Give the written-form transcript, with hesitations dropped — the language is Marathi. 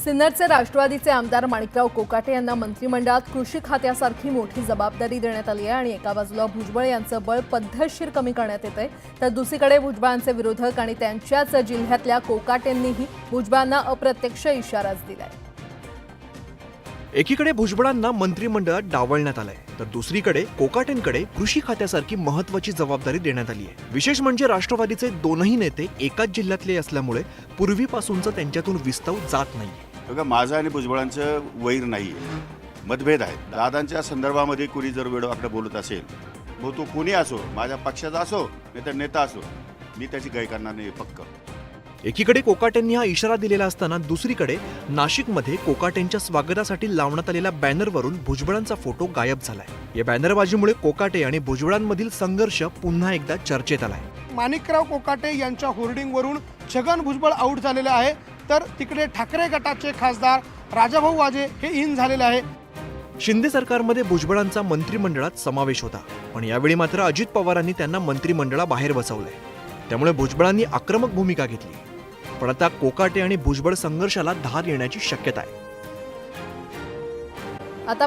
सिन्नरचे राष्ट्रवादीचे आमदार माणिकराव कोकाटे यांना मंत्रिमंडळात कृषी खात्यासारखी मोठी जबाबदारी देण्यात आली आहे आणि एका बाजूला भुजबळ यांचं बळ पद्धतशीर कमी करण्यात येतंय, तर दुसरीकडे भुजबळांचे विरोधक आणि त्यांच्याच जिल्ह्यातल्या कोकाटेंनीही भुजबळांना अप्रत्यक्ष इशाराच दिलाय। एकीकडे भुजबळांना मंत्रिमंडळात डावलण्यात आलंय, तर दुसरीकडे कोकाटेंकडे कृषी खात्यासारखी महत्त्वाची जबाबदारी देण्यात आली आहे। विशेष म्हणजे राष्ट्रवादीचे दोनही नेते एकाच जिल्ह्यातले असल्यामुळे पूर्वीपासूनचं त्यांच्यातून विस्तव जात नाही। बघा, माझं आणि भुजबळांचं वैर नाहीये, मतभेद आहेत। दादांच्या संदर्भामध्ये कुणी जर वेळोवाकडे बोलत असेल, मग तो कोणी असो, माझ्या पक्षाचा असो नाही तर नेता असो, मी त्याची गाय करणार नाही पक्क। एकीकडे कोकाटेंनी हा इशारा दिलेला असताना दुसरीकडे नाशिकमध्ये कोकाटेंच्या स्वागतासाठी लावण्यात आलेल्या बॅनरवरून भुजबळांचा फोटो गायब झालाय। या बॅनरबाजीमुळे कोकाटे आणि भुजबळांमधील संघर्ष पुन्हा एकदा चर्चेत आलाय। माणिकराव कोकाटे यांच्या होर्डिंगवरून छगन भुजबळ आऊट झालेले आहे, तर तिकडे ठाकरे गटाचे खासदार राजाभाऊ वाजे हे इन झालेले आहे। शिंदे सरकारमध्ये भुजबळांचा मंत्रिमंडळात समावेश होता, पण यावेळी मात्र अजित पवारांनी त्यांना मंत्रिमंडळाबाहेर बसवलंय। त्यामुळे भुजबळांनी आक्रमक भूमिका घेतली, पण आता कोकाटे आणि भुजबळ संघर्षाला धार येण्याची शक्यता आहे।